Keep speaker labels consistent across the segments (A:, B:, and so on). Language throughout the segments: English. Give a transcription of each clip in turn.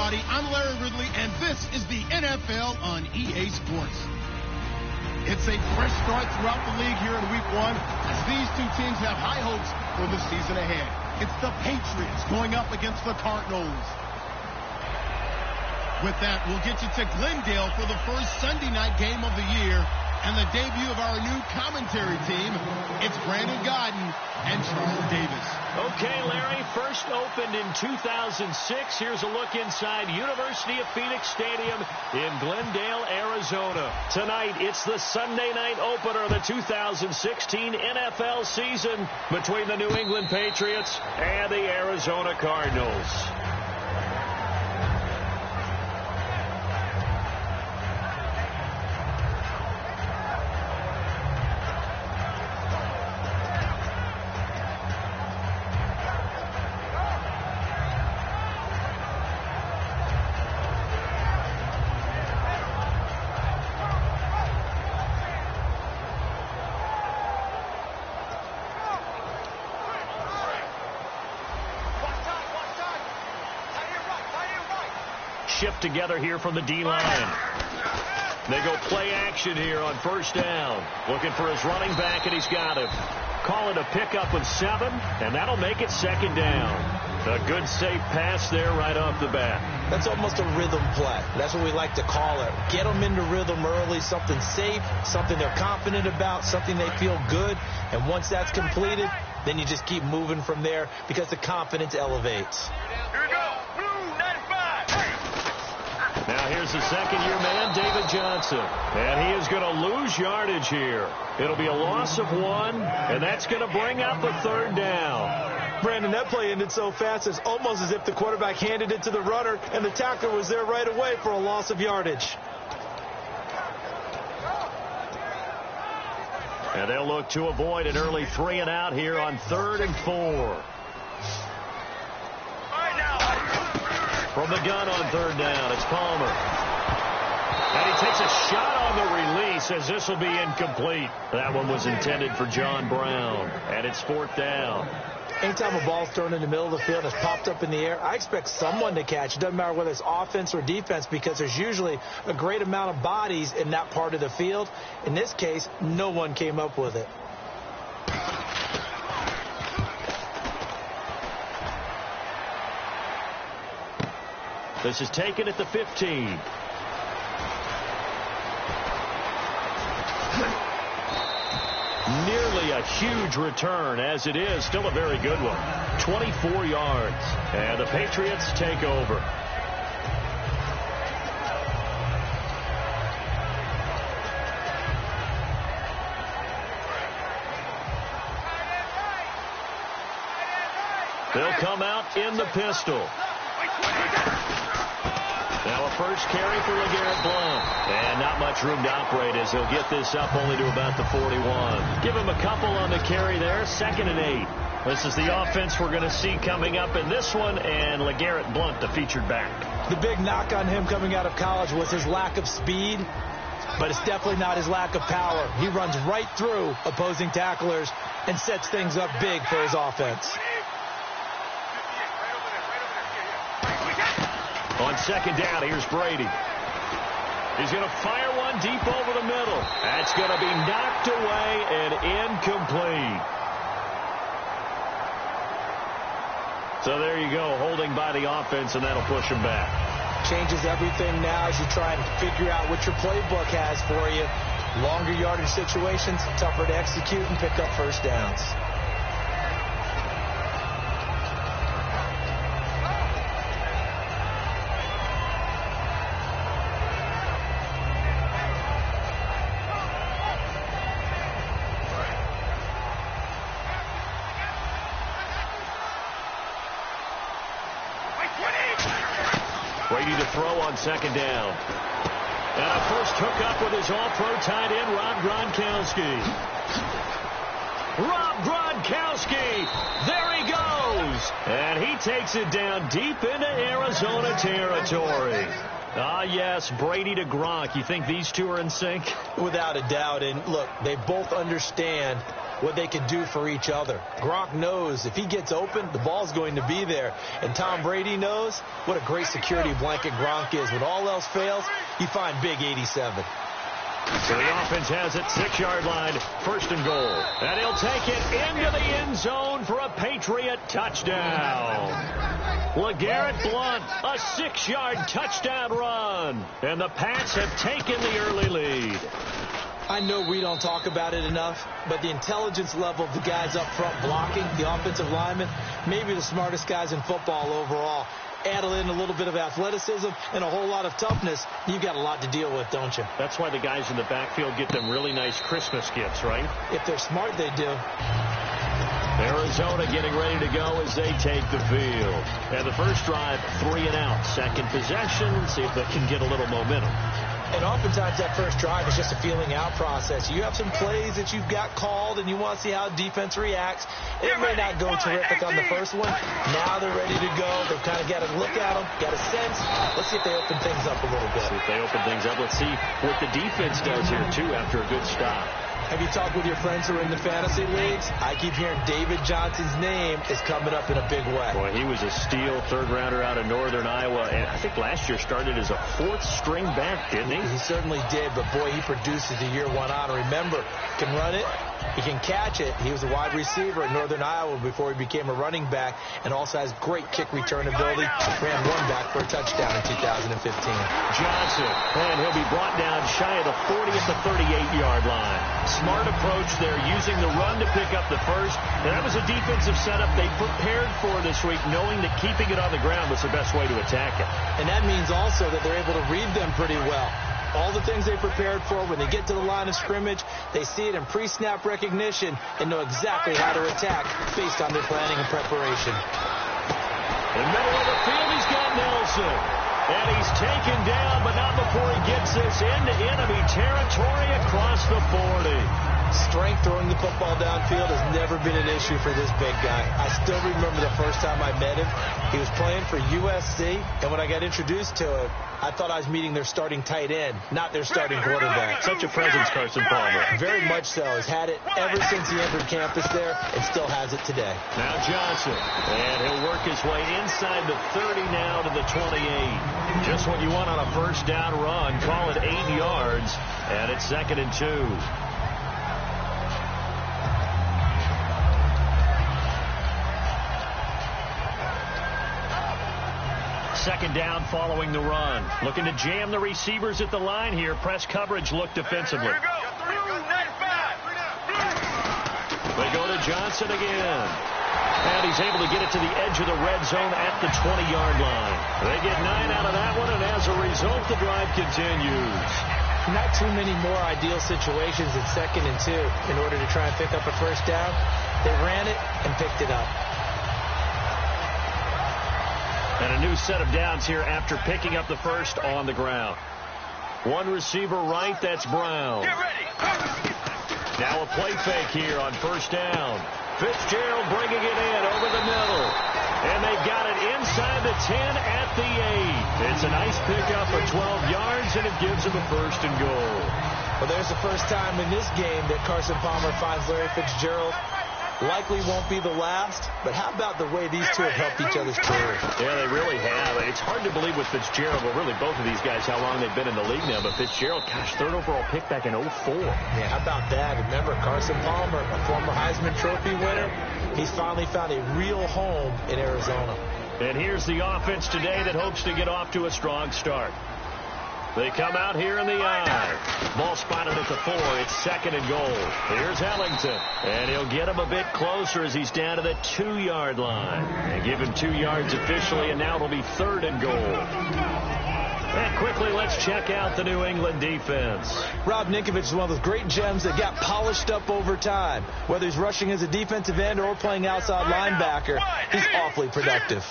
A: everybody. I'm Larry Ridley, and this is the NFL on EA Sports. It's a fresh start throughout the league here in Week 1 as these two teams have high hopes for the season ahead. It's the Patriots going up against the Cardinals. With that, we'll get you to Glendale for the first Sunday night game of the year and the debut of our new commentary team. It's Brandon Godden and Charles Davis.
B: Okay, Larry, first opened in 2006. Here's a look inside University of Phoenix Stadium in Glendale, Arizona. Tonight, it's the Sunday night opener of the 2016 NFL season between the New England Patriots and the Arizona Cardinals. Shift together here from the D-line. They go play action here on first down. Looking for his running back, and he's got him. Call it a pickup of 7, and that'll make it second down. A good, safe pass there right off the bat.
C: That's almost a rhythm play. That's what we like to call it. Get them into rhythm early, something safe, something they're confident about, something they feel good. And once that's completed, then you just keep moving from there because the confidence elevates.
D: Here we go.
B: Now here's the second-year man, David Johnson. And he is going to lose yardage here. It'll be a loss of 1, and that's going to bring up a third down.
C: Brandon, that play ended so fast, it's almost as if the quarterback handed it to the runner, and the tackler was there right away for a loss of yardage.
B: And they'll look to avoid an early 3 and out here on 3rd and 4. From the gun on 3rd down, it's Palmer. And he takes a shot on the release as this will be incomplete. That one was intended for John Brown. And it's 4th down.
C: Anytime a ball's thrown in the middle of the field and it's popped up in the air, I expect someone to catch. It doesn't matter whether it's offense or defense because there's usually a great amount of bodies in that part of the field. In this case, no one came up with it.
B: This is taken at the 15. Nearly a huge return, as it is. Still a very good one. 24 yards. And the Patriots take over. They'll come out in the pistol. Now a first carry for LeGarrette Blount. And not much room to operate as he'll get this up only to about the 41. Give him a couple on the carry there. 2nd and 8. This is the offense we're going to see coming up in this one. And LeGarrette Blount, the featured back.
C: The big knock on him coming out of college was his lack of speed. But it's definitely not his lack of power. He runs right through opposing tacklers and sets things up big for his offense.
B: On 2nd down, here's Brady. He's going to fire one deep over the middle. That's going to be knocked away and incomplete. So there you go, holding by the offense, and that'll push him back.
C: Changes everything now as you try and figure out what your playbook has for you. Longer yardage situations, tougher to execute and pick up first downs.
B: Brady to throw on 2nd down. And a first hookup with his all-pro tight end, Rob Gronkowski. Rob Gronkowski, there he goes. And he takes it down deep into Arizona territory. Ah, yes, Brady to Gronk. You think these two are in sync?
C: Without a doubt. And look, they both understand what they can do for each other. Gronk knows if he gets open, the ball's going to be there. And Tom Brady knows what a great security blanket Gronk is. When all else fails, you find big 87.
B: So the offense has it, 6-yard line, 1st and goal. And he'll take it into the end zone for a Patriot touchdown. LeGarrette Blount, a 6-yard touchdown run. And the Pats have taken the early lead.
C: I know we don't talk about it enough, but the intelligence level of the guys up front blocking, the offensive linemen, maybe the smartest guys in football overall. Add in a little bit of athleticism and a whole lot of toughness, you've got a lot to deal with, don't you?
B: That's why the guys in the backfield get them really nice Christmas gifts, right?
C: If they're smart, they do.
B: Arizona getting ready to go as they take the field. And the first drive, 3 and out. Second possession, see if they can get a little momentum.
C: And oftentimes that first drive is just a feeling out process. You have some plays that you've got called and you want to see how defense reacts. It may not go terrific on the first one. Now they're ready to go. They've kind of got to look at them, got a sense. Let's see if they open things up a little bit.
B: See if they open things up. Let's see what the defense does here, too, after a good stop.
C: Have you talked with your friends who are in the fantasy leagues? I keep hearing David Johnson's name is coming up in a big way.
B: Boy, he was a steal, 3rd rounder out of Northern Iowa. And I think last year started as a 4th-string back, didn't he?
C: He certainly did, but boy, he produces the year 1 on. Remember, he can run it, he can catch it. He was a wide receiver at Northern Iowa before he became a running back, and also has great kick return ability. Ran 1 back for a touchdown in 2015.
B: Johnson, and he'll be brought down shy of the 40 at the 38-yard line. Smart approach there, using the run to pick up the first. And that was a defensive setup they prepared for this week, knowing that keeping it on the ground was the best way to attack it.
C: And that means also that they're able to read them pretty well. All the things they prepared for, when they get to the line of scrimmage, they see it in pre-snap recognition and know exactly how to attack based on their planning and preparation.
B: In the middle of the field, he's got Nelson. And he's taken down, but not before he gets this into enemy territory across the 40.
C: Strength throwing the football downfield has never been an issue for this big guy. I still remember the first time I met him. He was playing for USC, and when I got introduced to him, I thought I was meeting their starting tight end, not their starting quarterback.
B: Such a presence, Carson Palmer.
C: Very much so. He's had it ever since he entered campus there and still has it today.
B: Now Johnson, and he'll work his way inside the 30 now to the 28. Just what you want on a first down run. Call it 8 yards, and it's 2nd and 2. Second down following the run. Looking to jam the receivers at the line here. Press coverage look defensively. They go to Johnson again. And he's able to get it to the edge of the red zone at the 20-yard line. They get 9 out of that one, and as a result, the drive continues.
C: Not too many more ideal situations in 2nd and 2 in order to try and pick up a first down. They ran it and picked it up.
B: And a new set of downs here after picking up the first on the ground. One receiver right, that's Brown.
D: Get ready.
B: Now a play fake here on first down. Fitzgerald bringing it in over the middle. And they've got it inside the 10 at the 8. It's a nice pickup of 12 yards, and it gives them a 1st and goal.
C: Well, there's the first time in this game that Carson Palmer finds Larry Fitzgerald. Likely won't be the last, but how about the way these two have helped each other's careers?
B: Yeah, they really have. It's hard to believe with Fitzgerald, well, really both of these guys, how long they've been in the league now. But Fitzgerald, gosh, 3rd overall pick back in 04.
C: Yeah, how about that? Remember, Carson Palmer, a former Heisman Trophy winner, he's finally found a real home in Arizona.
B: And here's the offense today that hopes to get off to a strong start. They come out here in the I. Ball spotted at the 4. It's 2nd and goal. Here's Ellington. And he'll get him a bit closer as he's down to the 2-yard line. And give him 2 yards officially, and now it'll be 3rd and goal. And quickly, let's check out the New England defense.
C: Rob Ninkovich is one of those great gems that got polished up over time. Whether he's rushing as a defensive end or playing outside linebacker, he's awfully productive.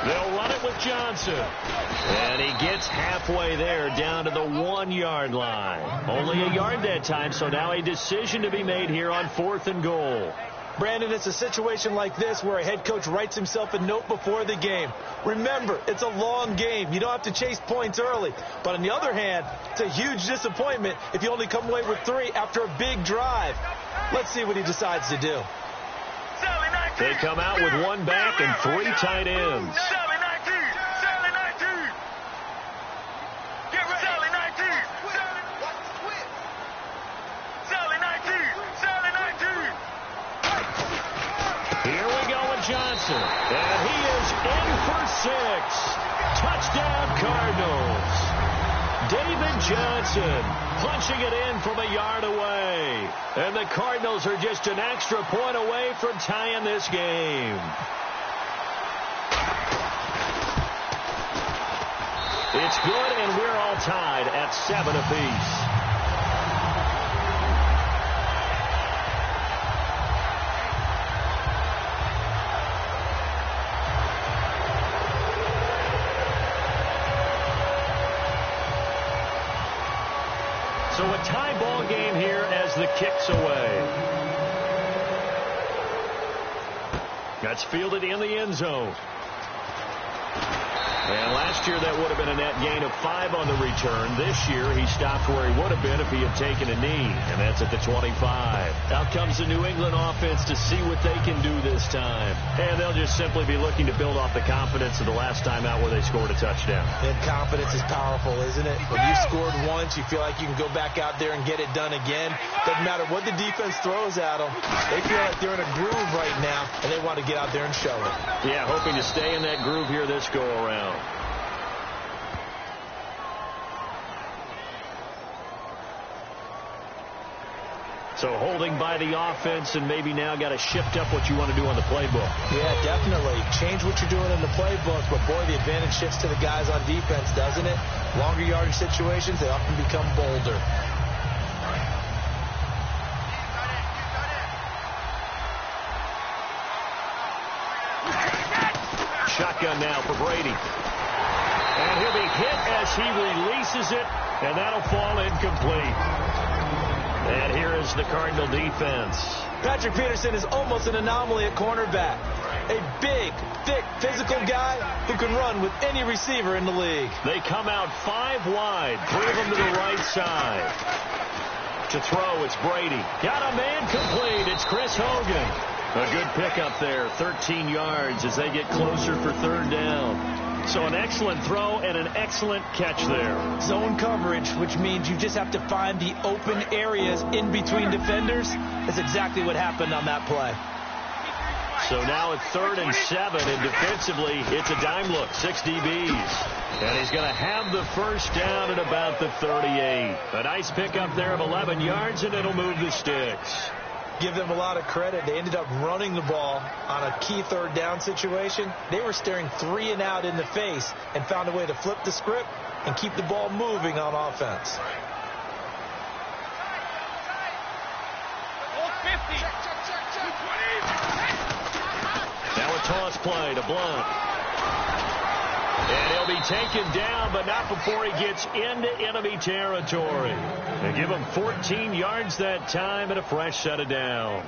B: They'll run it with Johnson. And he gets halfway there down to the 1-yard line. Only a yard that time, so now a decision to be made here on 4th and goal.
C: Brandon, it's a situation like this where a head coach writes himself a note before the game. Remember, it's a long game. You don't have to chase points early. But on the other hand, it's a huge disappointment if you only come away with 3 after a big drive. Let's see what he decides to do.
B: They come out with 1 back and 3 tight ends. Here we go with Johnson, and he is in for 6. Touchdown, Cardinals. David Johnson punching it in from a yard away. And the Cardinals are just an extra point away from tying this game. It's good, and we're all tied at 7 apiece. So a tie ball game here as the kick's away. That's fielded in the end zone. And last year that would have been a net gain of 5 on the return. This year he stopped where he would have been if he had taken a knee, and that's at the 25. Out comes the New England offense to see what they can do this time. And they'll just simply be looking to build off the confidence of the last time out where they scored a touchdown.
C: And confidence is powerful, isn't it? When you scored once, you feel like you can go back out there and get it done again. Doesn't matter what the defense throws at them. They feel like they're in a groove right now, and they want to get out there and show it.
B: Yeah, hoping to stay in that groove here this go-around. So holding by the offense, and maybe now got to shift up what you want to do on the playbook.
C: Yeah, definitely. Change what you're doing in the playbook, but boy, the advantage shifts to the guys on defense, doesn't it? Longer yardage situations, they often become bolder.
B: Shotgun now for Brady. And he'll be hit as he releases it, and that'll fall incomplete. And here is the Cardinal defense.
C: Patrick Peterson is almost an anomaly at cornerback. A big, thick, physical guy who can run with any receiver in the league.
B: They come out 5 wide, 3 of them to the right side. To throw, it's Brady. Got a man complete. It's Chris Hogan. A good pickup there, 13 yards as they get closer for 3rd down. So an excellent throw and an excellent catch there.
C: Zone coverage, which means you just have to find the open areas in between defenders. That's exactly what happened on that play.
B: So now it's 3rd and 7, and defensively, it's a dime look, 6 DBs. And he's going to have the first down at about the 38. A nice pickup there of 11 yards, and it'll move the sticks.
C: Give them a lot of credit. They ended up running the ball on a key 3rd down situation. They were staring 3 and out in the face and found a way to flip the script and keep the ball moving on offense.
B: Now a toss play to Blunt. And he'll be taken down, but not before he gets into enemy territory. They give him 14 yards that time and a fresh set of downs.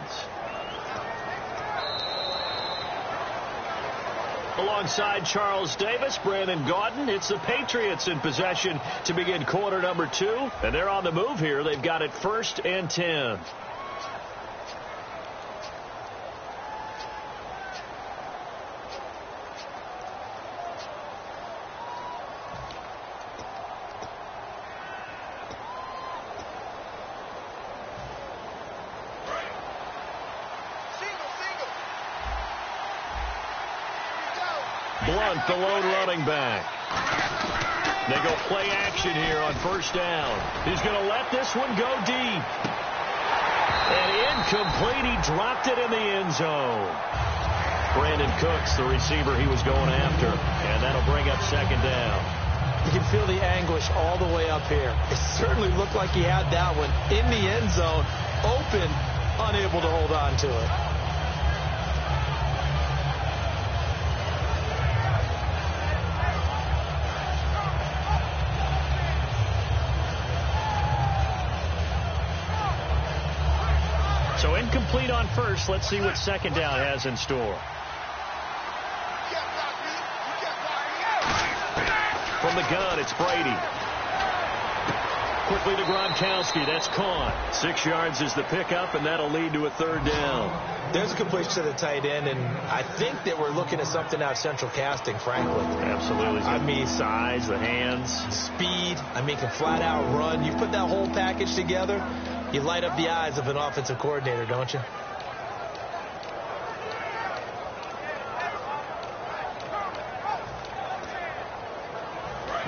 B: Alongside Charles Davis, Brandon Gaudin, it's the Patriots in possession to begin quarter number 2. And they're on the move here. They've got it 1st and 10. Blunt, the lone running back. They go play action here on 1st down. He's going to let this one go deep. And incomplete. He dropped it in the end zone. Brandon Cooks, the receiver he was going after. And that'll bring up 2nd down.
C: You can feel the anguish all the way up here. It certainly looked like he had that one in the end zone, open, unable to hold on to it.
B: So incomplete on first. Let's see what second down has in store. From the gun, it's Brady. Quickly to Gronkowski. That's caught. 6 yards is the pickup, and that'll lead to a third down.
C: There's a completion to the tight end, and I think that we're looking at something out of central casting, frankly.
B: Absolutely.
C: I mean,
B: size, the hands.
C: Speed. I mean, can flat out run. You put that whole package together, you light up the eyes of an offensive coordinator, don't you?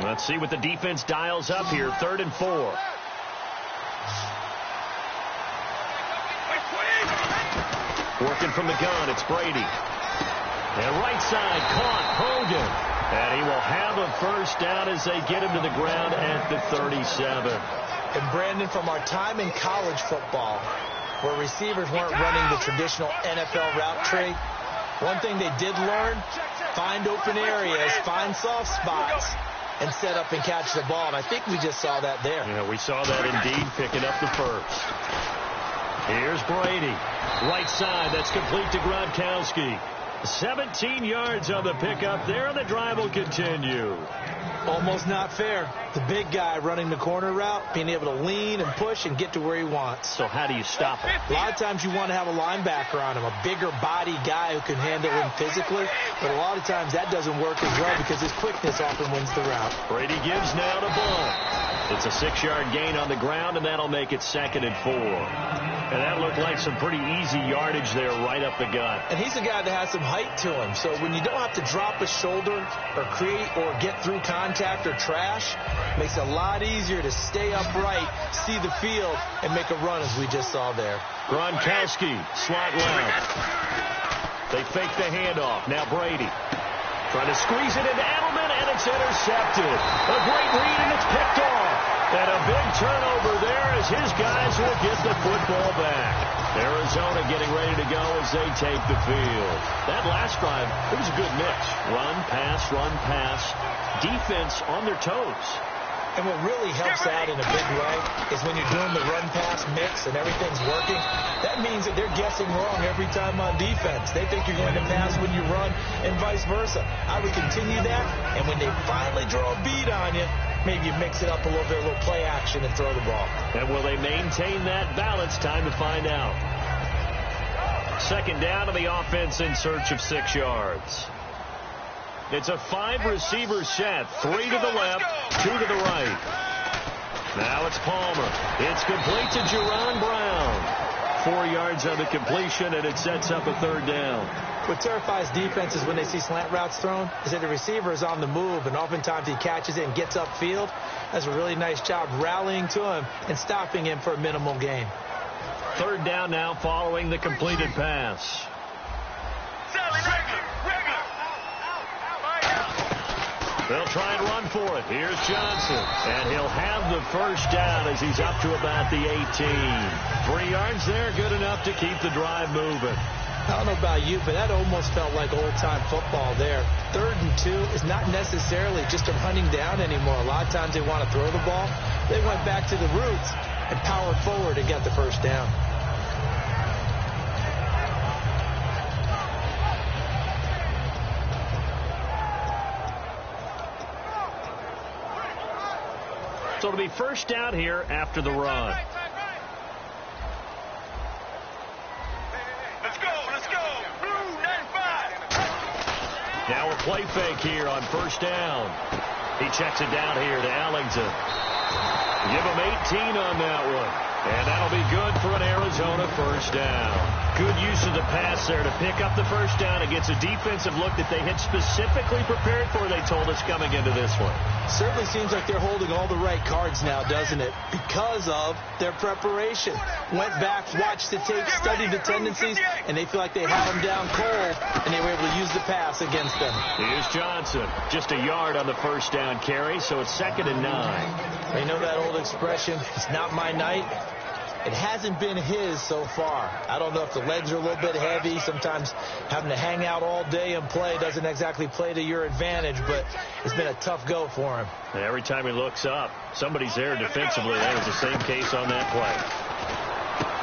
B: Let's see what the defense dials up here. 3rd and 4. Working from the gun, it's Brady. And right side, caught, Hogan. And he will have a first down as they get him to the ground at the 37.
C: And Brandon, from our time in college football, where receivers weren't running the traditional NFL route tree, one thing they did learn, find open areas, find soft spots, and set up and catch the ball. And I think we just saw that there.
B: Yeah, we saw that indeed, picking up the first. Here's Brady. Right side, that's complete to Gronkowski. 17 yards on the pickup there, and the drive will continue.
C: Almost not fair. The big guy running the corner route, being able to lean and push and get to where he wants.
B: So how do you stop him?
C: A lot of times you want to have a linebacker on him, a bigger body guy who can handle him physically. But a lot of times that doesn't work as well because his quickness often wins the route.
B: Brady gives now to Blunt. It's a 6-yard gain on the ground, and that'll make it 2nd and 4. And that looked like some pretty easy yardage there right up the gut.
C: And he's a guy that has some height to him. So when you don't have to drop a shoulder or create or get through contact or trash, makes it a lot easier to stay upright, see the field, and make a run as we just saw there.
B: Gronkowski, slot left. They fake the handoff. Now Brady trying to squeeze it into Edelman, and it's intercepted. A great read, and it's picked off. And a big turnover there as his guys will get the football back. Arizona getting ready to go as they take the field. That last drive, it was a good mix. Run, pass, defense on their toes.
C: And what really helps out in a big way is when you're doing the run-pass mix and everything's working, that means that they're guessing wrong every time on defense. They think you're going to pass when you run and vice versa. I would continue that, and when they finally draw a beat on you, maybe you mix it up a little bit, a little play action, and throw the ball.
B: And will they maintain that balance? Time to find out. 2nd down to the offense in search of 6 yards. It's a 5-receiver set. 3 to the left, 2 to the right. Now it's Palmer. It's complete to Jerron Brown. 4 yards on the completion, and it sets up a 3rd down.
C: What terrifies defenses when they see slant routes thrown is that the receiver is on the move, and oftentimes he catches it and gets upfield. Does a really nice job rallying to him and stopping him for a minimal gain.
B: 3rd down now following the completed pass. They'll try and run for it. Here's Johnson. And he'll have the first down as he's up to about the 18. 3 yards there, good enough to keep the drive moving.
C: I don't know about you, but that almost felt like old-time football there. 3rd and 2 is not necessarily just a running down anymore. A lot of times they want to throw the ball. They went back to the roots and powered forward and got the first down.
B: So it'll be first down here after the run.
D: Let's go. Blue 95.
B: Now a play fake here on first down. He checks it down here to Ellington. Give him 18 on that one. And that'll be good for an Arizona first down. Good use of the pass there to pick up the first down against a defensive look that they had specifically prepared for, they told us, coming into this one.
C: Certainly seems like they're holding all the right cards now, doesn't it? Because of their preparation. Went back, watched the tape, studied the tendencies, and they feel like they had them down cold, and they were able to use the pass against them.
B: Here's Johnson. Just a yard on the first down carry, so it's 2nd and 9.
C: You know that old expression, it's not my night. It hasn't been his so far. I don't know if the legs are a little bit heavy. Sometimes having to hang out all day and play doesn't exactly play to your advantage, but it's been a tough go for him.
B: And every time he looks up, somebody's there defensively. That was the same case on that play.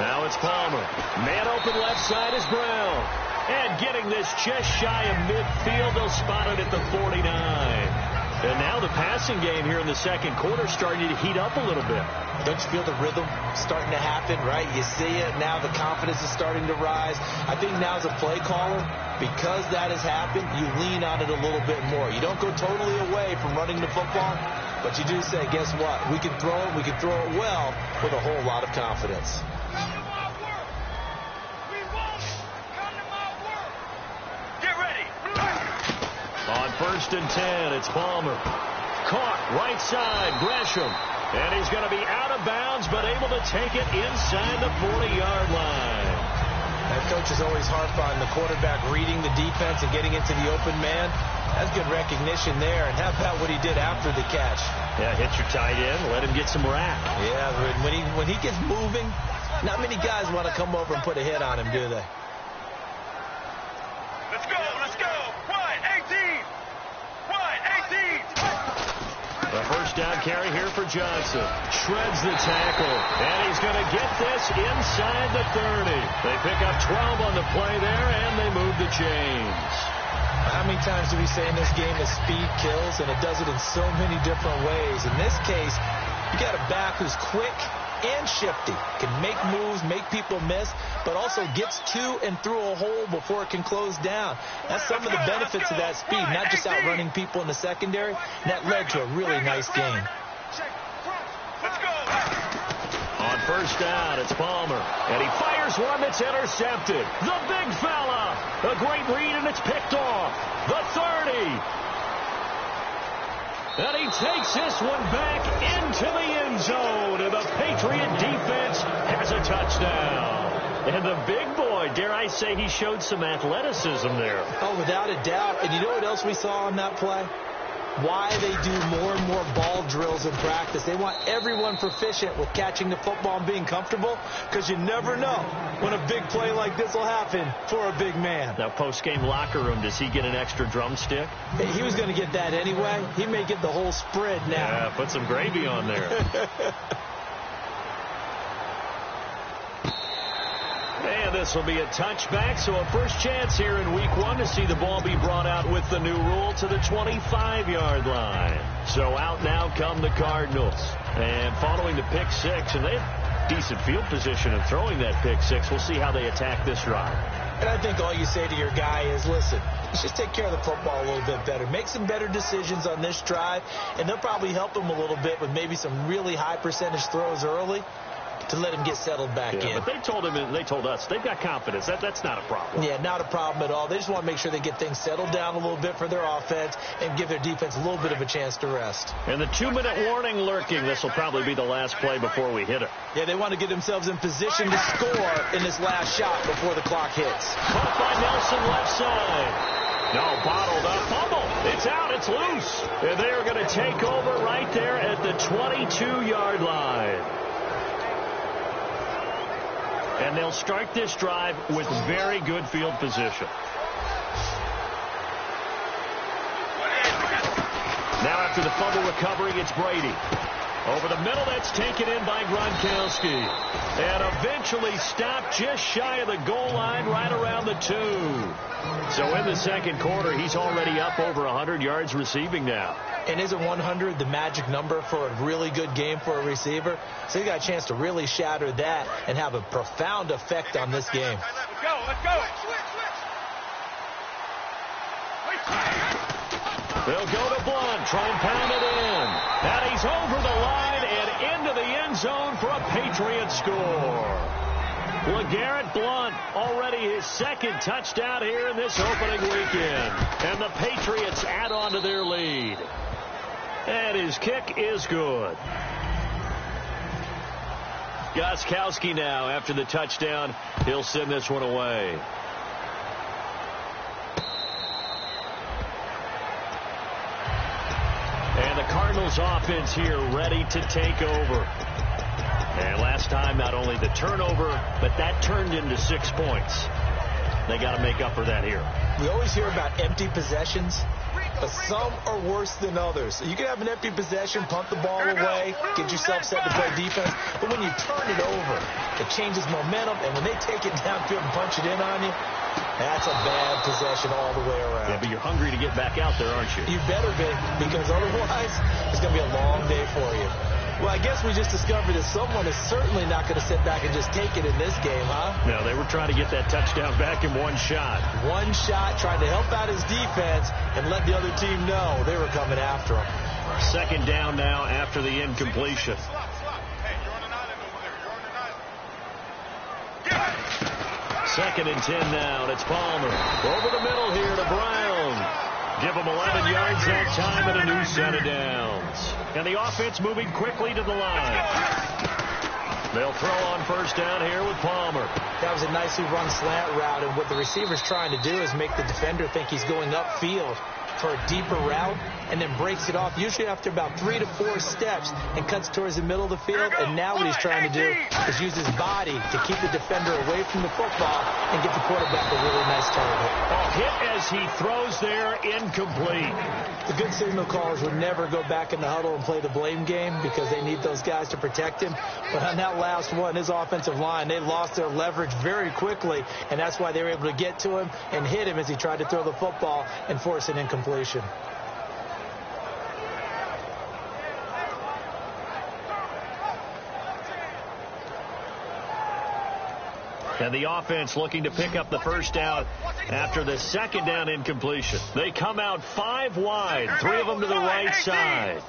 B: Now it's Palmer. Man open left side is Brown. And getting this just shy of midfield, they'll spot it at the 49. And now the passing game here in the second quarter starting to heat up a little bit.
C: Don't you feel the rhythm starting to happen, right? You see it. Now the confidence is starting to rise. I think now as a play caller, because that has happened, you lean on it a little bit more. You don't go totally away from running the football, but you do say, guess what? We can throw it. We can throw it well with a whole lot of confidence.
B: On 1st and 10, it's Palmer. Caught right side, Gresham. And he's going to be out of bounds, but able to take it inside the 40-yard line.
C: That coach is always harp on the quarterback reading the defense and getting into the open man. That's good recognition there. And how about what he did after the catch?
B: Yeah, hit your tight end, let him get some rack.
C: Yeah, when he gets moving, not many guys want to come over and put a hit on him, do they?
D: Let's go, let's go. 1-18. 1-18.
B: The first down carry here for Johnson. Shreds the tackle. And he's going to get this inside the 30. They pick up 12 on the play there, and they move the chains.
C: How many times do we say in this game that speed kills, and it does it in so many different ways? In this case, you got a back who's quick and shifty, can make moves, make people miss, but also gets to and through a hole before it can close down. That's some of the benefits of that speed, not just outrunning people in the secondary. And that led to a really nice game.
B: On first down, it's Palmer. And he fires one that's intercepted. The big fella. A great read, and it's picked off. The 30. And he takes this one back into the end zone. And the Patriot defense has a touchdown. And the big boy, dare I say, he showed some athleticism there.
C: Oh, without a doubt. And you know what else we saw on that play? Why they do more and more ball drills in practice. They want everyone proficient with catching the football and being comfortable, because you never know when a big play like this will happen for a big man.
B: Now, post-game locker room, does he get an extra drumstick?
C: He was going to get that anyway. He may get the whole spread now.
B: Yeah, put some gravy on there. And this will be a touchback, so a first chance here in week 1 to see the ball be brought out with the new rule to the 25-yard line. So out now come the Cardinals. And following the pick 6, and they have decent field position in throwing that pick 6. We'll see how they attack this drive.
C: And I think all you say to your guy is, listen, let's just take care of the football a little bit better. Make some better decisions on this drive, and they'll probably help him a little bit with maybe some really high percentage throws early to let him get settled back in.
B: But they told him, and they told us, they've got confidence. That's not a problem.
C: Yeah, not a problem at all. They just want to make sure they get things settled down a little bit for their offense and give their defense a little bit of a chance to rest.
B: And the 2-minute warning lurking. This will probably be the last play before we hit it.
C: Yeah, they want to get themselves in position to score in this last shot before the clock hits.
B: Caught by Nelson left side. No, bottled up. Fumble. It's out. It's loose. And they are going to take over right there at the 22-yard line. And they'll start this drive with very good field position. Now after the fumble recovery, it's Brady. Over the middle, that's taken in by Gronkowski. And eventually stopped just shy of the goal line right around the 2. So in the second quarter, he's already up over 100 yards receiving now.
C: And isn't 100 the magic number for a really good game for a receiver? So he got a chance to really shatter that and have a profound effect on this game.
D: Let's go, let's go.
B: They'll go to Blunt, try and pound it in. And he's over the line and into the end zone for a Patriot score. LeGarrette Blunt, already his second touchdown here in this opening weekend. And the Patriots add on to their lead. And his kick is good. Gostkowski now, after the touchdown, he'll send this one away. And the Cardinals offense here ready to take over. And last time, not only the turnover, but that turned into 6 points. They got to make up for that here.
C: We always hear about empty possessions. but some are worse than others. So you can have an empty possession, punt the ball away, get yourself set to play defense, but when you turn it over, it changes momentum, and when they take it downfield and punch it in on you, that's a bad possession all the way around.
B: Yeah, but you're hungry to get back out there, aren't you?
C: You better be, because otherwise it's going to be a long day for you. Well, I guess we just discovered that someone is certainly not going to sit back and just take it in this game, huh?
B: No, they were trying to get that touchdown back in one shot.
C: One shot, trying to help out his defense and let the other team know they were coming after him.
B: Second down now after the incompletion. Second and 10 now, and it's Palmer. Over the middle here to Brown. Give them 11 yards that time and a new set of downs. And the offense moving quickly to the line. They'll throw on first down here with Palmer.
C: That was a nicely run slant route, and what the receiver's trying to do is make the defender think he's going upfield for a deeper route, and then breaks it off, usually after about 3 to 4 steps, and cuts towards the middle of the field. And now what he's trying to do is use his body to keep the defender away from the football and get the quarterback a really nice target.
B: Hit as he throws there, incomplete.
C: The good signal callers would never go back in the huddle and play the blame game because they need those guys to protect him. But on that last one, his offensive line, they lost their leverage very quickly, and that's why they were able to get to him and hit him as he tried to throw the football and force an incompletion.
B: And the offense looking to pick up the first down after the second down incompletion. They come out 5 wide, 3 of them to the right side.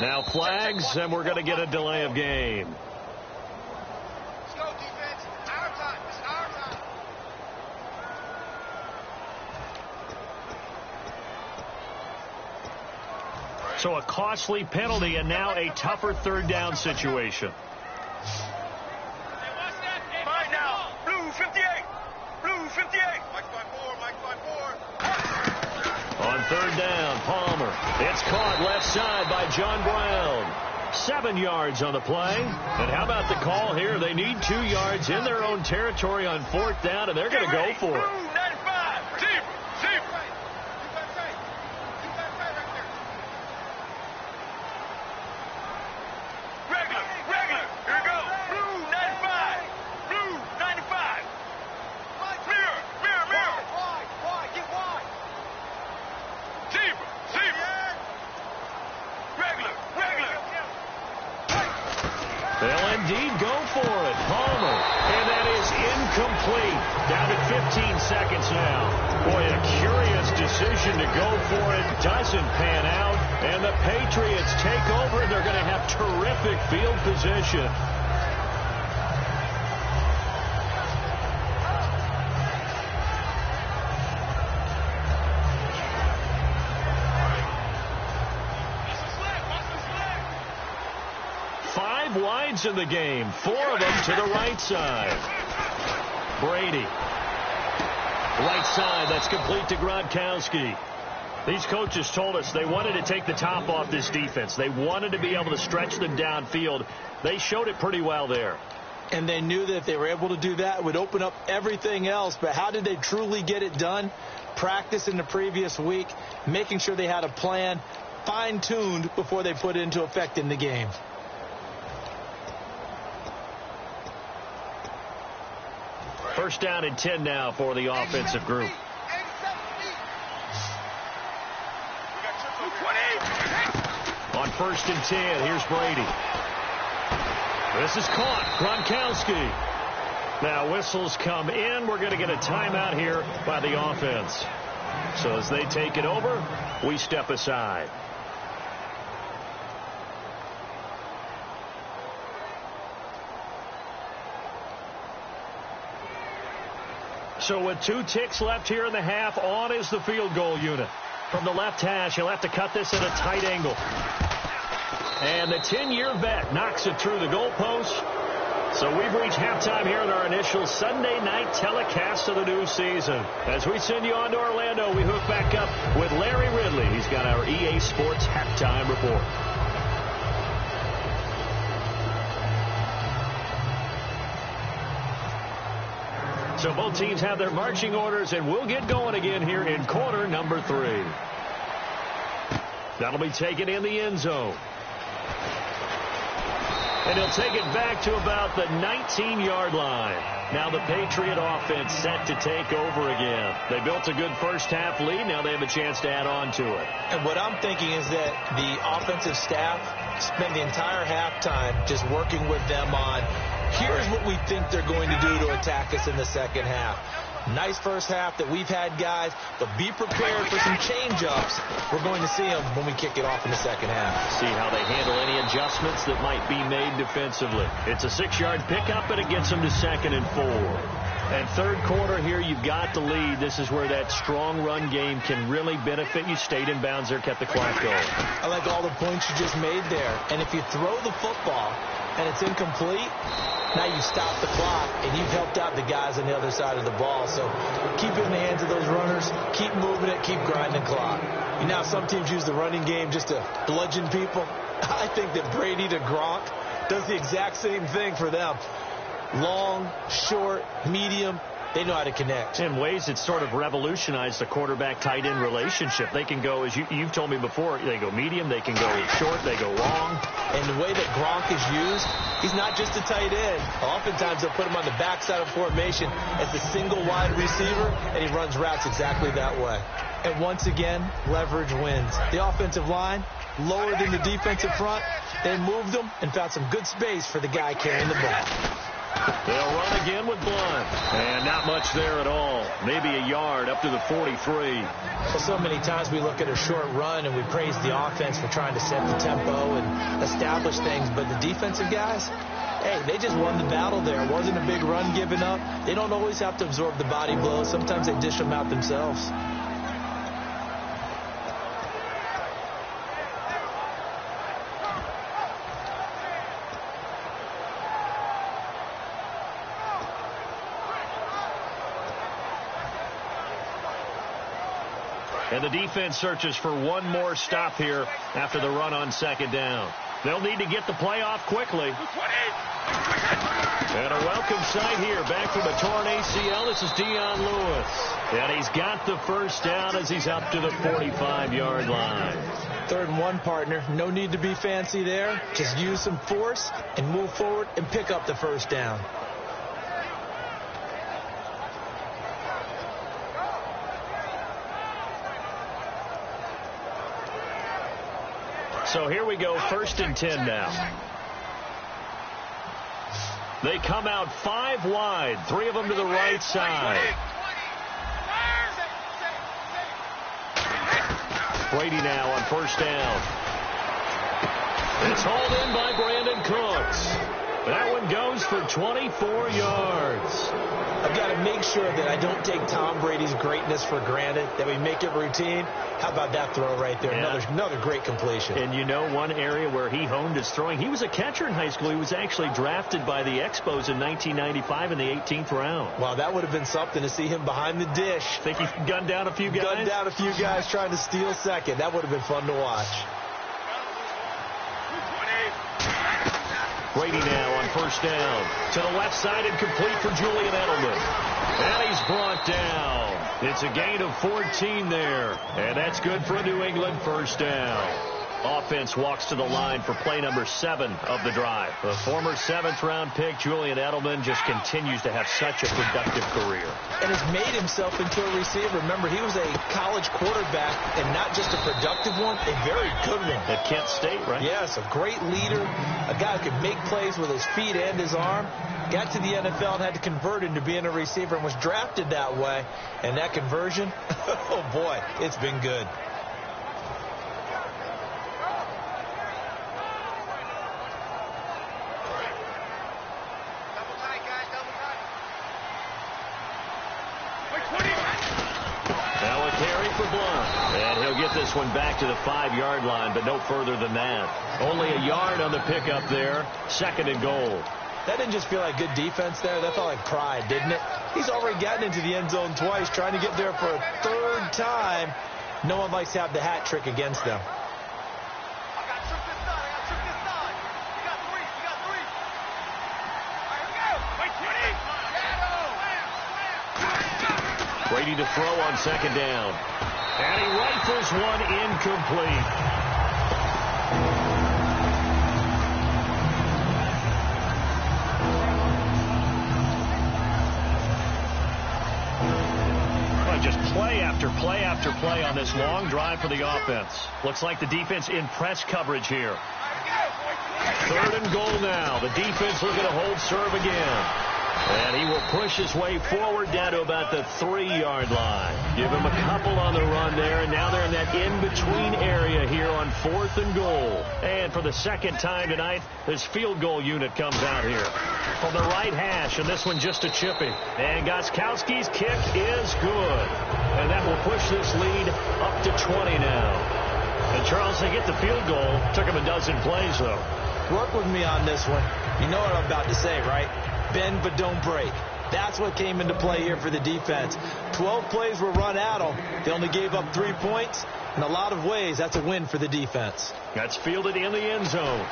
B: Now flags, and we're going to get a delay of game. So a costly penalty and now a tougher third down situation.
D: Mine now. Blue 58. Blue 58. Mike's by 4. Mike's by 4.
B: On third down, Palmer. It's caught left side by John Brown. 7 yards on the play. And how about the call here? They need 2 yards in their own territory on fourth down, and they're going to go for it.
D: Blue 95. Deep. Deep.
B: They'll indeed go for it. Palmer. And that is incomplete. Down to 15 seconds now. Boy, a curious decision to go for it. Doesn't pan out. And the Patriots take over, and they're going to have terrific field position. Wides in the game, 4 of them to the right side. Brady. Right side, that's complete to Gronkowski. These coaches told us they wanted to take the top off this defense. They wanted to be able to stretch them downfield. They showed it pretty well there.
C: And they knew that if they were able to do that, it would open up everything else. But how did they truly get it done? Practice in the previous week, making sure they had a plan fine-tuned before they put it into effect in the game.
B: First down and 10 now for the offensive group. On first and 10, here's Brady. This is caught. Gronkowski. Now whistles come in. We're going to get a timeout here by the offense. So as they take it over, we step aside. So with 2 ticks left here in the half, on is the field goal unit. From the left hash, he'll have to cut this at a tight angle. And the 10-year vet knocks it through the goalpost. So we've reached halftime here in our initial Sunday night telecast of the new season. As we send you on to Orlando, we hook back up with Larry Ridley. He's got our EA Sports halftime report. So both teams have their marching orders, and we'll get going again here in quarter number 3. That'll be taken in the end zone. And he'll take it back to about the 19-yard line. Now the Patriot offense set to take over again. They built a good first-half lead. Now they have a chance to add on to it.
C: And what I'm thinking is that the offensive staff spent the entire halftime just working with them on, here's what we think they're going to do to attack us in the second half. Nice first half that we've had, guys, but be prepared for some change-ups. We're going to see them when we kick it off in the second half.
B: See how they handle any adjustments that might be made defensively. It's a 6-yard pickup, and it gets them to 2nd and 4. And third quarter here, you've got the lead. This is where that strong run game can really benefit you. Stayed in bounds there, kept the clock going.
C: I like all the points you just made there. And if you throw the football and it's incomplete, now you stop the clock, and you've helped out the guys on the other side of the ball. So keep it in the hands of those runners. Keep moving it. Keep grinding the clock. You know, some teams use the running game just to bludgeon people. I think that Brady to Gronk does the exact same thing for them. Long, short, medium. They know how to connect.
B: In ways, it's sort of revolutionized the quarterback-tight end relationship. They can go, as you've told me before, they go medium, they can go short, they go long.
C: And the way that Gronk is used, he's not just a tight end. Oftentimes, they'll put him on the backside of formation as a single wide receiver, and he runs routes exactly that way. And once again, leverage wins. The offensive line, lower than the defensive front. They moved them and found some good space for the guy carrying the ball.
B: They'll run again with Blunt. And not much there at all. Maybe a yard up to the 43.
C: Well, so many times we look at a short run and we praise the offense for trying to set the tempo and establish things. But the defensive guys, hey, they just won the battle there. It wasn't a big run given up. They don't always have to absorb the body blows. Sometimes they dish them out themselves.
B: And the defense searches for one more stop here after the run on 2nd down. They'll need to get the play off quickly. And a welcome sight here. Back from a torn ACL, this is Dion Lewis. And he's got the first down as he's up to the 45-yard line.
C: 3rd and 1, partner. No need to be fancy there. Just use some force and move forward and pick up the first down.
B: So here we go, 1st and 10 now. They come out 5 wide, 3 of them to the right side. Brady now on 1st down. It's hauled in by Brandon Cooks. That one goes for 24 yards.
C: I've got to make sure that I don't take Tom Brady's greatness for granted, that we make it routine. How about that throw right there? Yeah. Another great completion.
B: And you know one area where he honed his throwing, he was a catcher in high school. He was actually drafted by the Expos in 1995 in the 18th round.
C: Wow, that would have been something to see him behind the dish.
B: Think he gunned down a few guys?
C: Gunned down a few guys trying to steal second. That would have been fun to watch.
B: Brady now on 1st down. To the left side and complete for Julian Edelman. And he's brought down. It's a gain of 14 there. And that's good for a New England first down. Offense walks to the line for play number 7 of the drive. The former 7th-round pick, Julian Edelman, just continues to have such a productive career.
C: And has made himself into a receiver. Remember, he was a college quarterback, and not just a productive one, a very good one.
B: At Kent State, right?
C: Yes, a great leader, a guy who could make plays with his feet and his arm. Got to the NFL and had to convert into being a receiver and was drafted that way. And that conversion, oh boy, it's been good.
B: This one back to the 5-yard line, but no further than that. Only a yard on the pickup there. 2nd and goal.
C: That didn't just feel like good defense there. That felt like pride, didn't it? He's already gotten into the end zone twice, trying to get there for a 3rd time. No one likes to have the hat trick against them.
B: opportunity to throw on second down. And he rifles one incomplete. Just play after play after play on this long drive for the offense. Looks like the defense in press coverage here. 3rd and goal now. The defense looking to hold serve again. And he will push his way forward down to about the 3-yard line. Give him a couple on the run there, and now they're in that in-between area here on 4th and goal. And for the second time tonight, this field goal unit comes out here from the right hash, and this one just a chipping. And Gostkowski's kick is good. And that will push this lead up to 20 now. And Charles, they get the field goal. Took him a dozen plays, though.
C: Work with me on this one. You know what I'm about to say, right? Bend but don't break. That's what came into play here for the defense. 12 plays were run at them. They only gave up 3 points. In a lot of ways, that's a win for the defense.
B: That's fielded in the end zone.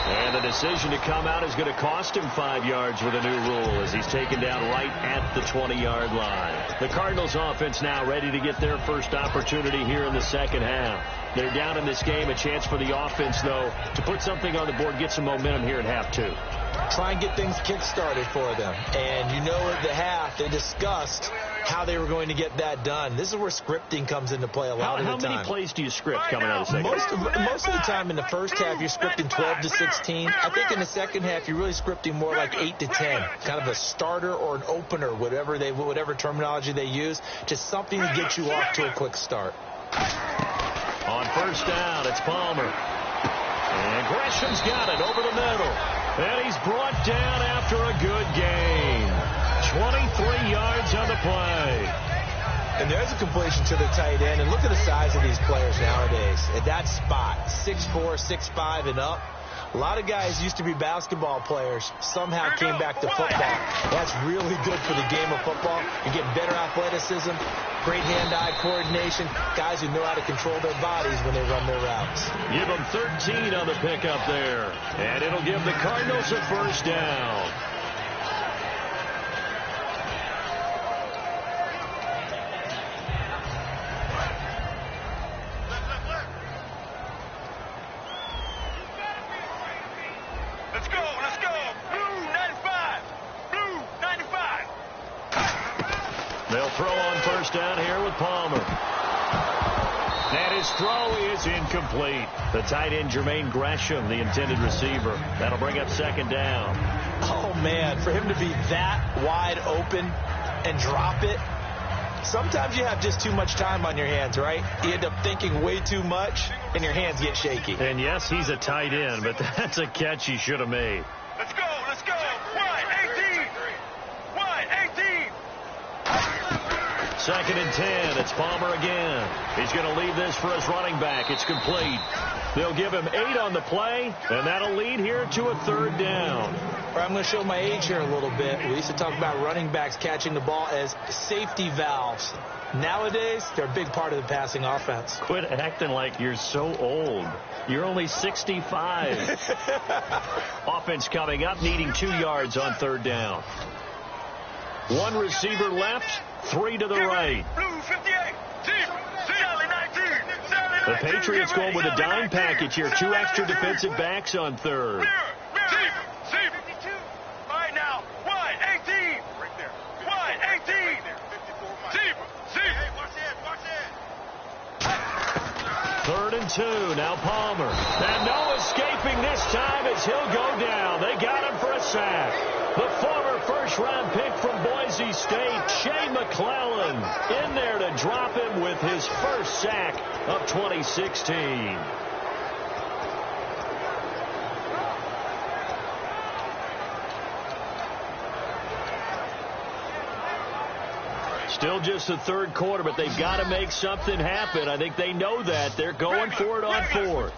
B: And the decision to come out is going to cost him 5 yards with a new rule as he's taken down right at the 20-yard line. The Cardinals offense now ready to get their first opportunity here in the second half. They're down in this game. A chance for the offense, though, to put something on the board, get some momentum here at half 2.
C: Try and get things kick-started for them. And you know at the half, they discussed how they were going to get that done. This is where scripting comes into play a lot of the time.
B: How many plays do you script coming out of the second half?
C: Most of the time in the first half, you're scripting 12 to 16. I think in the second half, you're really scripting more like 8 to 10. Kind of a starter or an opener, whatever terminology they use. Just something to get you off to a quick start.
B: On first down, it's Palmer. And Gresham's got it over the middle. And he's brought down after a good gain. 23 yards on the play.
C: And there's a completion to the tight end. And look at the size of these players nowadays. At that spot, 6'4", 6'5", and up. A lot of guys used to be basketball players, somehow came back to football. That's really good for the game of football. You get better athleticism, great hand-eye coordination, guys who know how to control their bodies when they run their routes.
B: Give them 13 on the pickup there, and it'll give the Cardinals a first down. They'll throw on first down here with Palmer. And his throw is incomplete. The tight end, Jermaine Gresham, the intended receiver. That'll bring up second down.
C: Oh, man, for him to be that wide open and drop it. Sometimes you have just too much time on your hands, right? You end up thinking way too much, and your hands get shaky.
B: And, yes, he's a tight end, but that's a catch he should have made.
D: Let's go, let's go. Wide 18. Wide 18.
B: 2nd and 10. It's Palmer again. He's going to lead this for his running back. It's complete. They'll give him 8 on the play, and that'll lead here to a 3rd down.
C: I'm going to show my age here a little bit. We used to talk about running backs catching the ball as safety valves. Nowadays, they're a big part of the passing offense.
B: Quit acting like you're so old. You're only 65. Offense coming up, needing 2 yards on 3rd down. 1 receiver left, 3 to the right. The Patriots going with a dime package here. 2 extra defensive backs on 3rd.
D: Right now, wide 18. Right there. Wide 18. Hey, watch it.
B: 3rd and 2. Now Palmer. And no escaping this time as he'll go down. They got him for a sack. The former first-round pick from Boise State, Shea McClellan, in there to drop him with his first sack of 2016. Still just the 3rd quarter, but they've got to make something happen. I think they know that. They're going for it on 4th.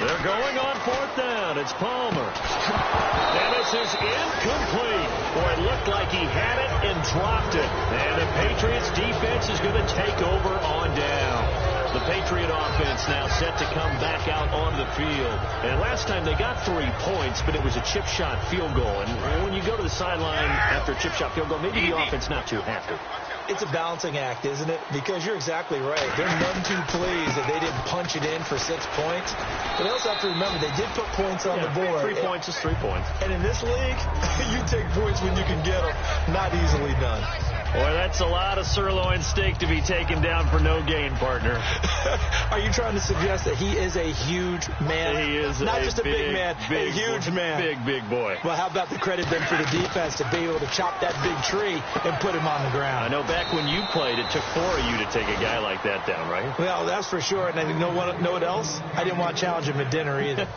B: They're going on 4th down. It's Palmer. And this is incomplete. Boy, it looked like he had it and dropped it. And the Patriots defense is going to take over on down. The Patriot offense now set to come back out onto the field. And last time they got 3 points, but it was a chip shot field goal. And when you go to the sideline after a chip shot field goal, maybe the offense not too happy.
C: It's a balancing act, isn't it? Because you're exactly right. They're none too pleased that they didn't punch it in for 6 points. But they also have to remember they did put points on the board.
B: 3 points is 3 points.
C: And in this league, you take points when you can get them. Not easily done.
B: Boy, that's a lot of sirloin steak to be taken down for no gain, partner.
C: Are you trying to suggest that he is a huge man?
B: He is
C: not just a big man, a huge man.
B: Big boy.
C: Well, how about the credit then for the defense to be able to chop that big tree and put him on the ground?
B: I know back when you played, it took 4 of you to take a guy like that down, right?
C: Well, that's for sure. And you know what else? I didn't want to challenge him at dinner either.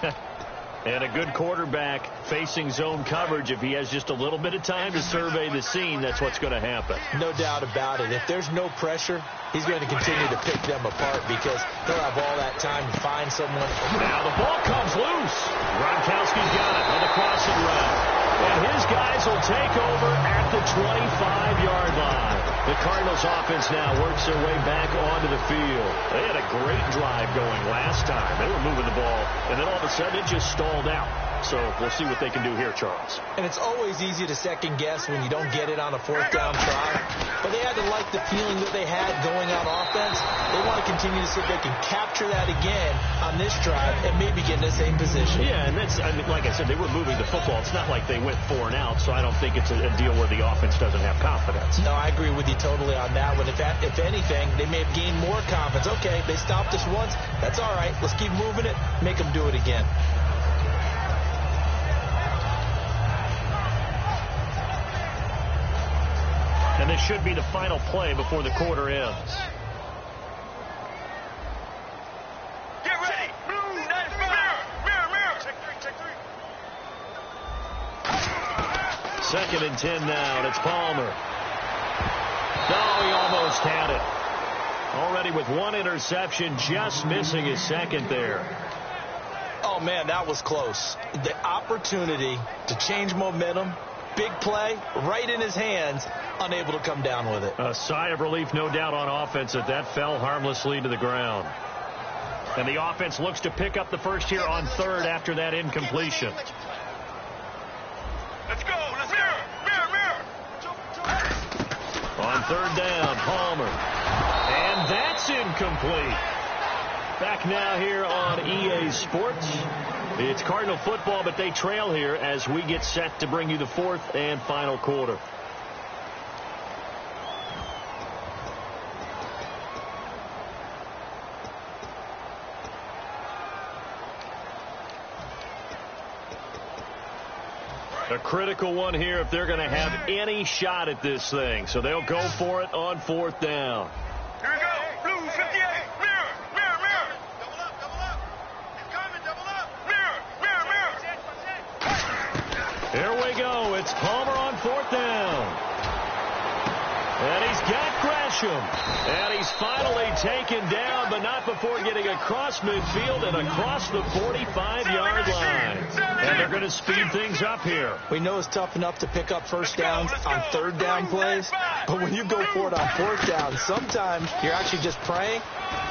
B: And a good quarterback facing zone coverage, if he has just a little bit of time to survey the scene, that's what's going to happen.
C: No doubt about it. If there's no pressure, he's going to continue to pick them apart because he'll have all that time to find someone.
B: Now the ball comes loose. Gronkowski's got it on the crossing route. And his guys will take over at the 25-yard line. The Cardinals offense now works their way back onto the field. They had a great drive going last time. They were moving the ball, and then all of a sudden it just stalled out. So we'll see what they can do here, Charles.
C: And it's always easy to second guess when you don't get it on a 4th down try. But they had to like the feeling that they had going on offense. They want to continue to see if they can capture that again on this drive and maybe get in the same position.
B: Yeah, and that's, I mean, like I said, they were moving the football. It's not like they went 4 and out, so I don't think it's a deal where the offense doesn't have confidence.
C: No, I agree with you totally on that one. If anything, they may have gained more confidence. Okay, they stopped us once. That's all right. Let's keep moving it. Make them do it again.
B: And this should be the final play before the quarter ends.
D: Get ready. Mirror. Check three.
B: 2nd and 10 now, and it's Palmer. No, he almost had it. Already with 1 interception, just missing his 2nd there.
C: Oh, man, that was close. The opportunity to change momentum, big play, right in his hands, unable to come down with it.
B: A sigh of relief, no doubt, on offense that fell harmlessly to the ground. And the offense looks to pick up the first here on 3rd after that incompletion.
D: Let's go. Mirror.
B: On 3rd down, Palmer. And that's incomplete. Back now here on EA Sports. It's Cardinal football, but they trail here as we get set to bring you the 4th and final quarter. A critical one here if they're going to have any shot at this thing. So they'll go for it on 4th down.
D: Here we go. Blue 58. Mirror. Double up. It's coming. Double up. Mirror.
B: Here we go. It's Palmer on 4th down. And he's got Gresham. And he's finally taken down, but not before getting across midfield and across the 45-yard line. And they're going to speed things up here.
C: We know it's tough enough to pick up first downs on 3rd down plays, but when you go for it on 4th down, sometimes you're actually just praying,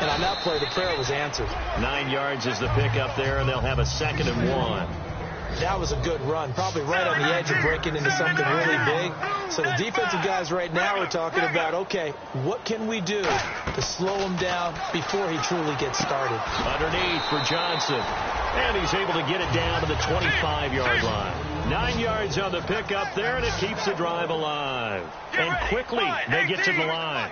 C: and on that play, the prayer was answered.
B: 9 yards is the pickup there, and they'll have a 2nd and 1.
C: That was a good run, probably right on the edge of breaking into something really big. So the defensive guys right now are talking about, okay, what can we do to slow him down before he truly gets started?
B: Underneath for Johnson. And he's able to get it down to the 25-yard line. 9 yards on the pickup there, and it keeps the drive alive. And quickly, they get to the line.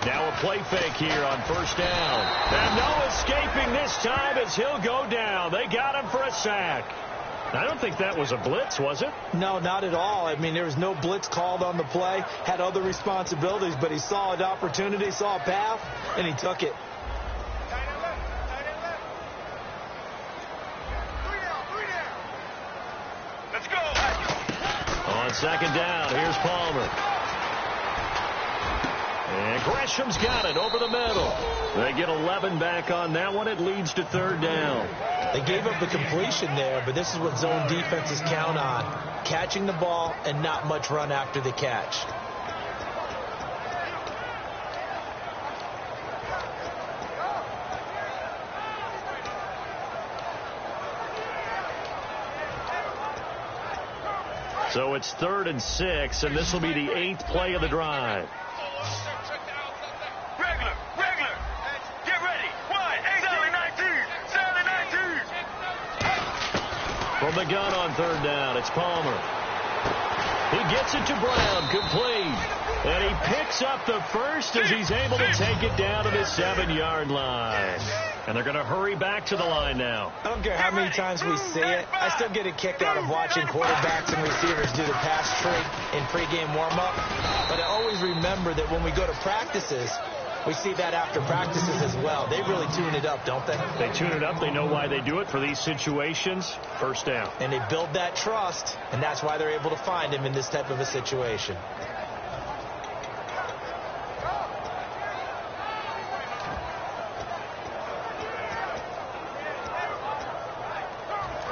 B: Now a play fake here on 1st down. And no escaping this time as he'll go down. They got him for a sack. I don't think that was a blitz, was it?
C: No, not at all. I mean, there was no blitz called on the play. Had other responsibilities, but he saw an opportunity, saw a path, and he took it.
D: Let's go.
B: On 2nd down, here's Palmer. And Gresham's got it over the middle. They get 11 back on that one. It leads to 3rd down.
C: They gave up the completion there, but this is what zone defenses count on. Catching the ball and not much run after the catch.
B: So it's 3rd and 6, and this will be the 8th play of the drive.
D: Regular. Get ready. 19.
B: From the gun on 3rd down, it's Palmer. He gets it to Brown, complete. And he picks up the first as he's able to take it down to the 7-yard line. And they're going to hurry back to the line now.
C: I don't care how many times we see it. I still get a kick out of watching quarterbacks and receivers do the pass trick in pregame warm-up. But I always remember that when we go to practices, we see that after practices as well. They really tune it up, don't they?
B: They tune it up. They know why they do it for these situations. First down.
C: And they build that trust, and that's why they're able to find him in this type of a situation.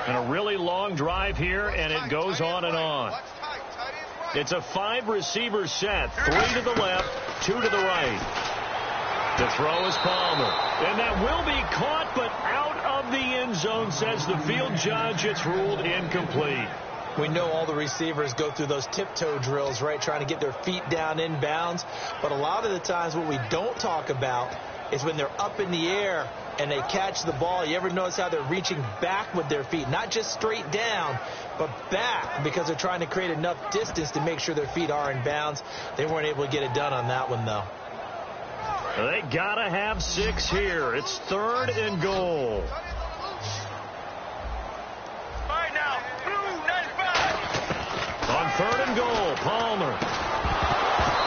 B: And a really long drive here, and it goes on and on. It's a 5-receiver set. 3 to the left, 2 to the right. The throw is Palmer. And that will be caught, but out of the end zone, says the field judge. It's ruled incomplete.
C: We know all the receivers go through those tiptoe drills, right, trying to get their feet down in bounds. But a lot of the times what we don't talk about is when they're up in the air and they catch the ball. You ever notice how they're reaching back with their feet? Not just straight down, but back, because they're trying to create enough distance to make sure their feet are in bounds. They weren't able to get it done on that one, though.
B: They got to have 6 here. It's 3rd and goal.
D: All right, now, blue 95.
B: On 3rd and goal, Palmer.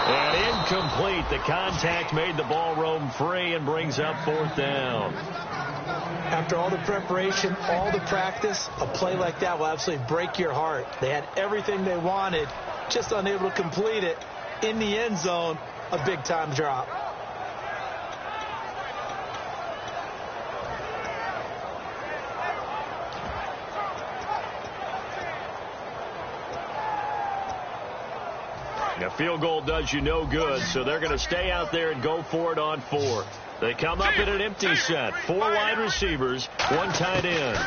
B: And incomplete. The contact made the ball roam free and brings up 4th down.
C: After all the preparation, all the practice, a play like that will absolutely break your heart. They had everything they wanted, just unable to complete it. In the end zone, a big-time drop.
B: A field goal does you no good, so they're going to stay out there and go for it on 4th. They come up in an empty set. 4 wide receivers, 1 tight end.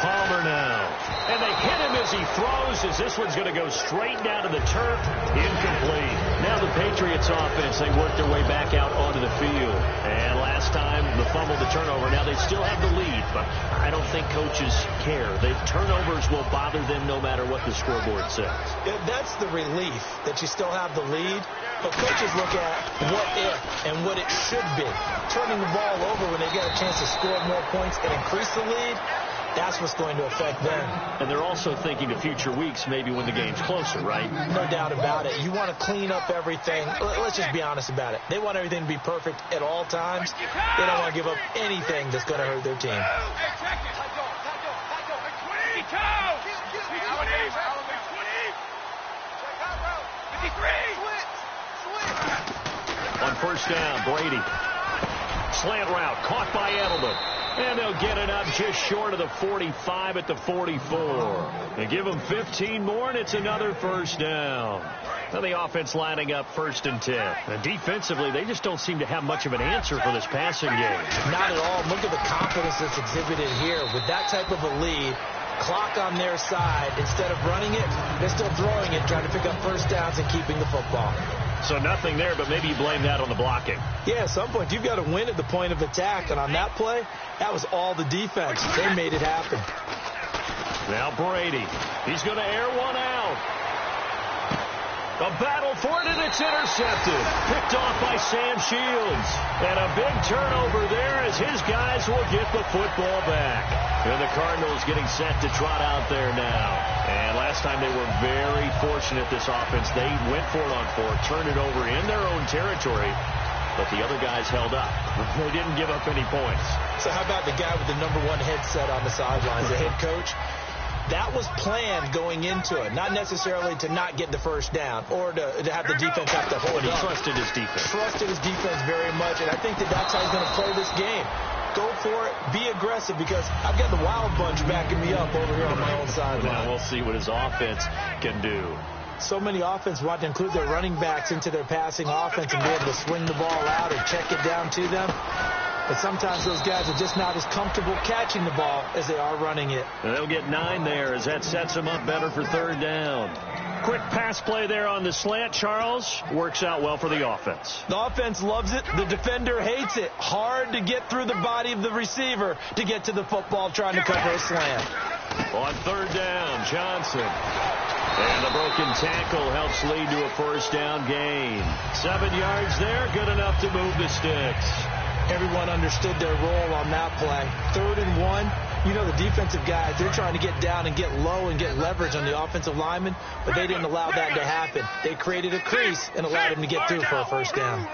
B: Palmer now. And they hit him as he throws, as this one's going to go straight down to the turf. Incomplete. Now the Patriots offense, they work their way back out onto the field. And last time, the fumble, the turnover. Now they still have the lead, but I don't think coaches care. The turnovers will bother them no matter what the scoreboard says.
C: Yeah, that's the relief, that you still have the lead. But coaches look at what if and what it should be. Turning the ball over when they get a chance to score more points and increase the lead, that's what's going to affect them.
B: And they're also thinking of future weeks, maybe when the game's closer, right?
C: No doubt about it. You want to clean up everything. Let's just be honest about it. They want everything to be perfect at all times. They don't want to give up anything that's going to hurt their team.
B: On 1st down, Brady. Slant route, caught by Edelman. And they'll get it up just short of the 45 at the 44. They give them 15 more, and it's another 1st down. Now the offense lining up 1st and 10. And defensively, they just don't seem to have much of an answer for this passing game.
C: Not at all. Look at the confidence that's exhibited here. With that type of a lead, clock on their side, instead of running it, they're still throwing it, trying to pick up 1st downs and keeping the football.
B: So nothing there, but maybe you blame that on the blocking.
C: Yeah, at some point, you've got to win at the point of attack. And on that play, that was all the defense. They made it happen.
B: Now Brady. He's going to air one out. A battle for it, and it's intercepted. Picked off by Sam Shields. And a big turnover there as his guys will get the football back. And the Cardinals getting set to trot out there now. And last time they were very fortunate, this offense. They went for it on 4, turned it over in their own territory. But the other guys held up. They didn't give up any points.
C: So how about the guy with the #1 headset on the sidelines, the head coach? That was planned going into it, not necessarily to not get the 1st down or to have the defense have to hold
B: But he
C: up.
B: trusted his defense.
C: Trusted his defense very much, and I think that's how he's going to play this game. Go for it, be aggressive, because I've got the Wild Bunch backing me up over here on my own sideline.
B: Now we'll see what his offense can do.
C: So many offenses want to include their running backs into their passing offense and be able to swing the ball out or check it down to them. But sometimes those guys are just not as comfortable catching the ball as they are running it.
B: And they'll get 9 there as that sets them up better for third down. Quick pass play there on the slant, Charles. Works out well for the offense.
C: The offense loves it. The defender hates it. Hard to get through the body of the receiver to get to the football trying to cover a slant.
B: On third down, Johnson. And the broken tackle helps lead to a first down gain. 7 yards there, good enough to move the sticks.
C: Everyone understood their role on that play. 3rd and 1. You know, the defensive guys, they're trying to get down and get low and get leverage on the offensive lineman, but they didn't allow that to happen. They created a crease and allowed him to get through for a first down.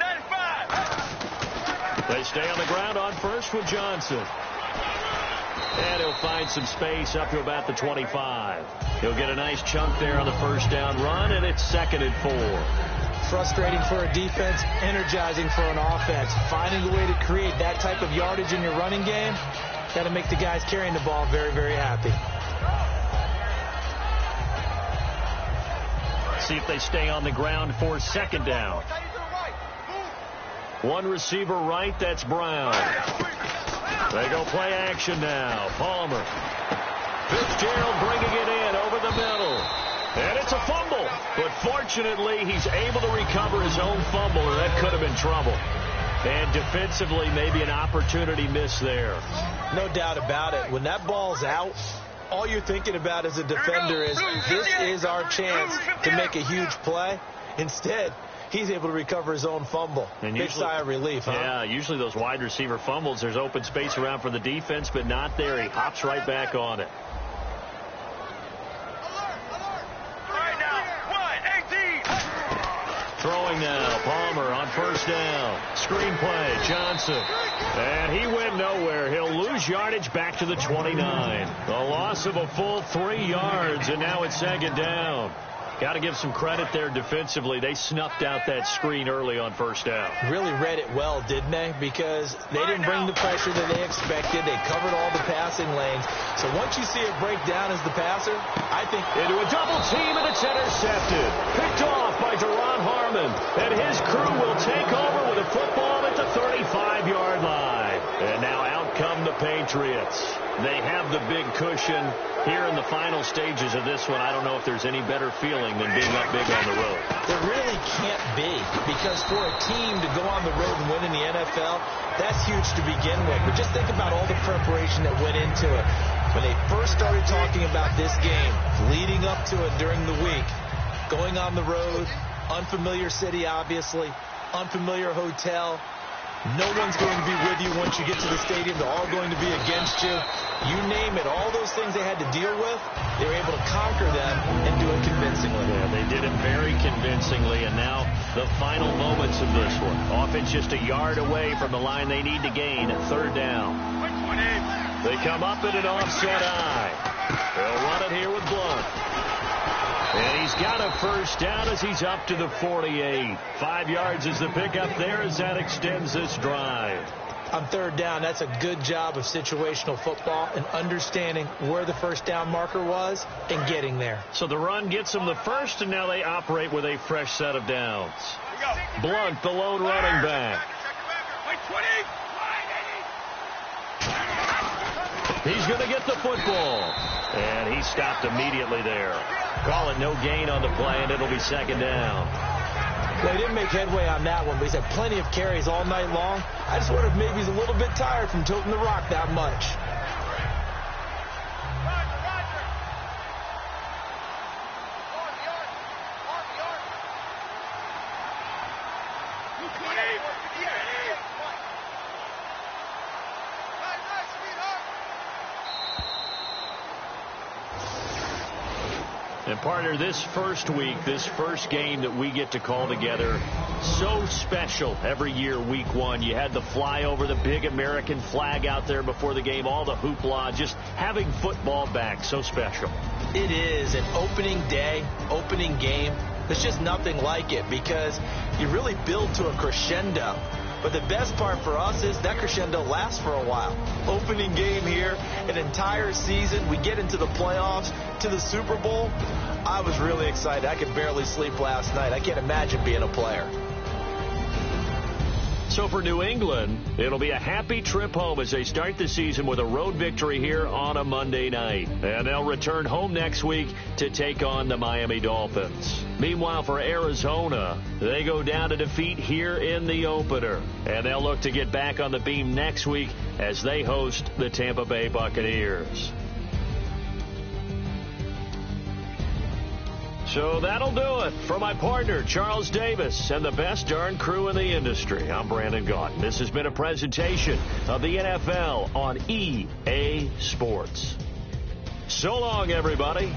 B: They stay on the ground on first with Johnson. And he'll find some space up to about the 25. He'll get a nice chunk there on the first down run, and it's 2nd and 4.
C: Frustrating for a defense, energizing for an offense. Finding a way to create that type of yardage in your running game, got to make the guys carrying the ball very, very happy.
B: See if they stay on the ground for 2nd down. One receiver right, that's Brown. They go play action now. Palmer. Fitzgerald bringing it in over the middle. And it's a fumble. But fortunately, he's able to recover his own fumble, or that could have been trouble. And defensively, maybe an opportunity miss there.
C: No doubt about it. When that ball's out, all you're thinking about as a defender is, this is our chance to make a huge play. Instead, he's able to recover his own fumble. And big sigh of relief, huh?
B: Yeah, usually those wide receiver fumbles, there's open space around for the defense, but not there. He hops right back on it. Throwing now, Palmer on first down. Screen play, Johnson. And he went nowhere. He'll lose yardage back to the 29. A loss of a full 3 yards, and now it's 2nd down. Got to give some credit there defensively. They snuffed out that screen early on first down.
C: Really read it well, didn't they? Because they didn't bring the pressure that they expected. They covered all the passing lanes. So once you see it break down as the passer, I think...
B: Into a double team, and it's intercepted. Picked off by Deron Harmon. And his crew will take over with a football at the 35-yard line. And now out come the Patriots. They have the big cushion here in the final stages of this one. I don't know if there's any better feeling than being up big on the road.
C: There really can't be, because for a team to go on the road and win in the NFL, that's huge to begin with. But just think about all the preparation that went into it. When they first started talking about this game, leading up to it during the week, going on the road, unfamiliar city, obviously, unfamiliar hotel. No one's going to be with you once you get to the stadium. They're all going to be against you. You name it. All those things they had to deal with, they were able to conquer them and do it convincingly.
B: Yeah, they did it very convincingly, and now the final moments of this one. Offense just a yard away from the line they need to gain at 3rd down. They come up in an offset eye. They'll run it here with Blunt. And he's got a first down as he's up to the 48. 5 yards is the pickup there as that extends this drive.
C: On 3rd down, that's a good job of situational football and understanding where the first down marker was and getting there.
B: So the run gets them the first, and now they operate with a fresh set of downs. Blunt, the lone running back. He's going to get the football. And he stopped immediately there. Call it no gain on the play, and it'll be 2nd down.
C: Well, he didn't make headway on that one, but he's had plenty of carries all night long. I just wonder if maybe he's a little bit tired from tilting the rock that much.
B: And partner, this first week, this first game that we get to call together, so special every year, week 1. You had the flyover, the big American flag out there before the game, all the hoopla, just having football back, so special.
C: It is an opening day, opening game. There's just nothing like it because you really build to a crescendo. But the best part for us is that crescendo lasts for a while. Opening game here, an entire season. We get into the playoffs, to the Super Bowl. I was really excited. I could barely sleep last night. I can't imagine being a player.
B: So for New England, it'll be a happy trip home as they start the season with a road victory here on a Monday night. And they'll return home next week to take on the Miami Dolphins. Meanwhile, for Arizona, they go down to defeat here in the opener. And they'll look to get back on the beam next week as they host the Tampa Bay Buccaneers. So that'll do it. For my partner, Charles Davis, and the best darn crew in the industry, I'm Brandon Gaudin. This has been a presentation of the NFL on EA Sports. So long, everybody.